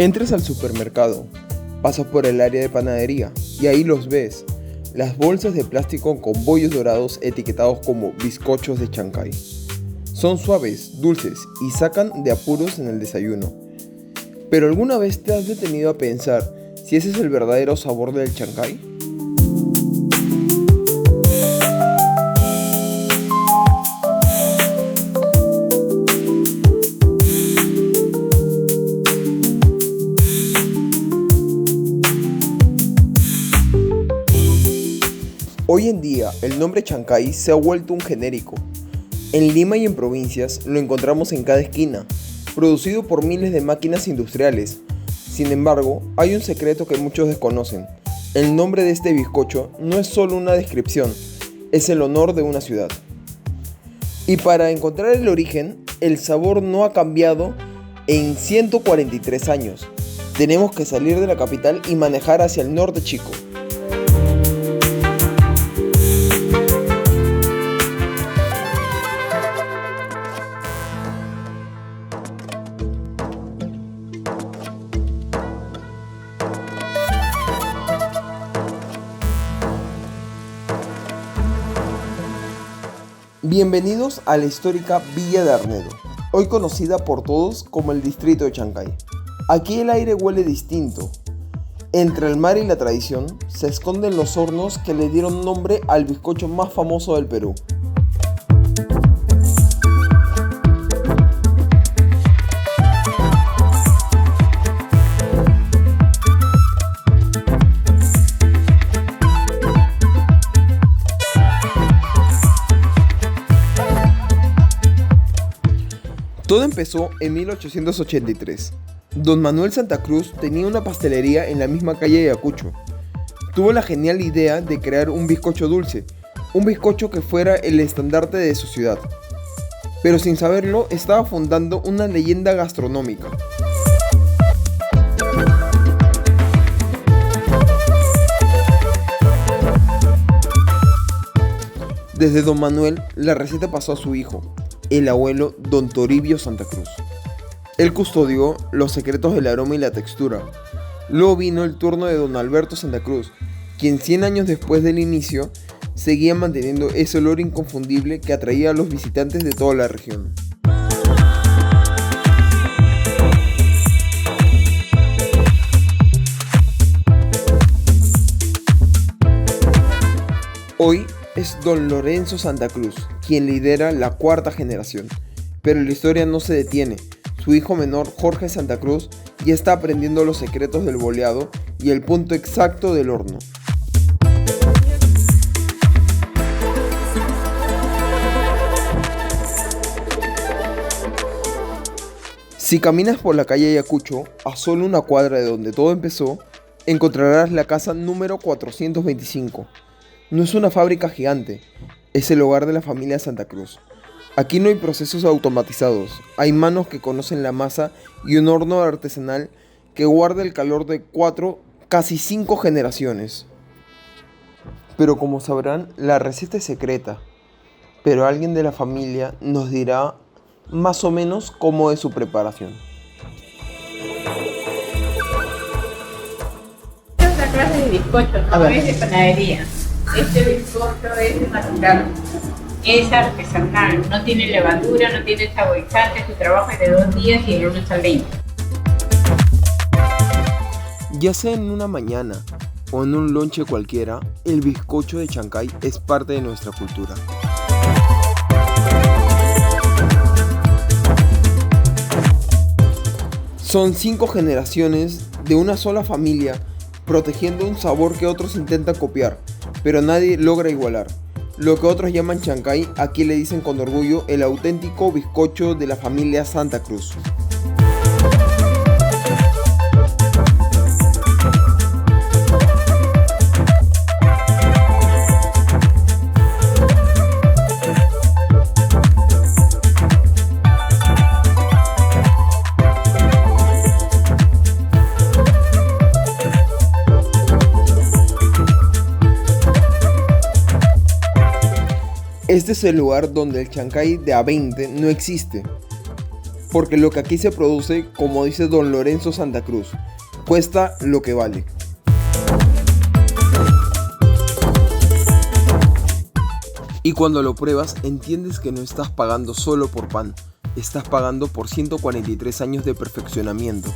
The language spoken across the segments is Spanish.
Entras al supermercado, pasas por el área de panadería y ahí los ves, las bolsas de plástico con bollos dorados etiquetados como bizcochos de Chancay. Son suaves, dulces y sacan de apuros en el desayuno. ¿Pero alguna vez te has detenido a pensar si ese es el verdadero sabor del Chancay? Hoy en día, el nombre Chancay se ha vuelto un genérico. En Lima y en provincias lo encontramos en cada esquina, producido por miles de máquinas industriales. Sin embargo, hay un secreto que muchos desconocen. El nombre de este bizcocho no es solo una descripción, es el honor de una ciudad. Y para encontrar el origen, el sabor no ha cambiado en 143 años. Tenemos que salir de la capital y manejar hacia el norte chico. Bienvenidos a la histórica Villa de Arnedo, hoy conocida por todos como el distrito de Chancay. Aquí el aire huele distinto. Entre el mar y la tradición se esconden los hornos que le dieron nombre al bizcocho más famoso del Perú. Todo empezó en 1883. Don Manuel Santa Cruz tenía una pastelería en la misma calle de Ayacucho. Tuvo la genial idea de crear un bizcocho dulce, un bizcocho que fuera el estandarte de su ciudad. Pero sin saberlo, estaba fundando una leyenda gastronómica. Desde Don Manuel, la receta pasó a su hijo, el abuelo Don Toribio Santa Cruz. Él custodió los secretos del aroma y la textura. Luego vino el turno de Don Alberto Santa Cruz, quien 100 años después del inicio seguía manteniendo ese olor inconfundible que atraía a los visitantes de toda la región. Hoy es Don Lorenzo Santa Cruz, quien lidera la cuarta generación. Pero la historia no se detiene. Su hijo menor, Jorge Santa Cruz, ya está aprendiendo los secretos del boleado y el punto exacto del horno. Si caminas por la calle Ayacucho, a solo una cuadra de donde todo empezó, encontrarás la casa número 425. No es una fábrica gigante, es el hogar de la familia Santa Cruz. Aquí no hay procesos automatizados, hay manos que conocen la masa y un horno artesanal que guarda el calor de 4, casi 5 generaciones. Pero como sabrán, la receta es secreta, pero alguien de la familia nos dirá más o menos cómo es su preparación. Es otra clase de bizcocho, no es de panadería. Este bizcocho es natural, es artesanal, no tiene levadura, no tiene saborizante, su trabajo es de 2 días y el horno está limpio. Ya sea en una mañana o en un lonche cualquiera, el bizcocho de Chancay es parte de nuestra cultura. Son 5 generaciones de una sola familia protegiendo un sabor que otros intentan copiar, pero nadie logra igualar. Lo que otros llaman Chancay, aquí le dicen con orgullo el auténtico bizcocho de la familia Santa Cruz. Este es el lugar donde el Chancay de A20 no existe. porque lo que aquí se produce, como dice don Lorenzo Santa Cruz, cuesta lo que vale. Y cuando lo pruebas, entiendes que no estás pagando solo por pan, estás pagando por 143 años de perfeccionamiento.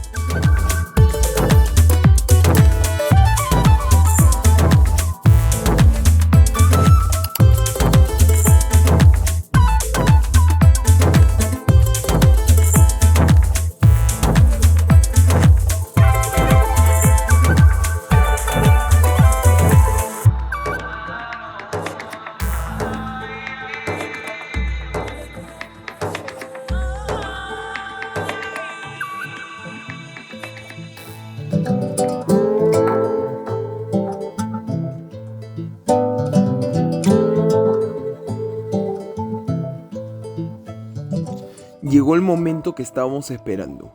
Llegó el momento que estábamos esperando.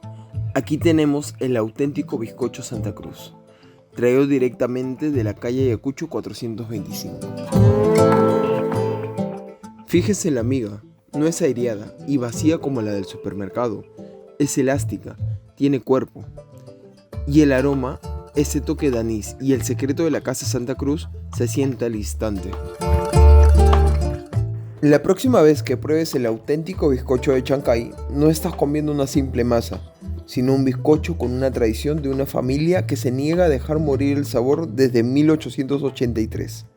Aquí tenemos el auténtico bizcocho Santa Cruz, traído directamente de la calle Ayacucho 425. Fíjese la miga, no es aireada y vacía como la del supermercado, es elástica, tiene cuerpo. Y el aroma, ese toque de anís y el secreto de la casa Santa Cruz se siente al instante. La próxima vez que pruebes el auténtico bizcocho de Chancay, no estás comiendo una simple masa, sino un bizcocho con una tradición de una familia que se niega a dejar morir el sabor desde 1883.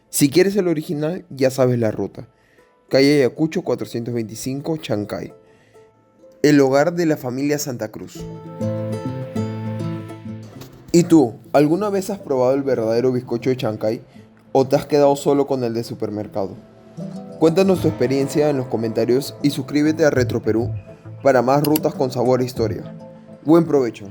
Si quieres el original, ya sabes la ruta. Calle Ayacucho 425, Chancay. El hogar de la familia Santa Cruz. ¿Y tú, alguna vez has probado el verdadero bizcocho de Chancay o te has quedado solo con el de supermercado? Cuéntanos tu experiencia en los comentarios y suscríbete a Retro Perú para más rutas con sabor e historia. Buen provecho.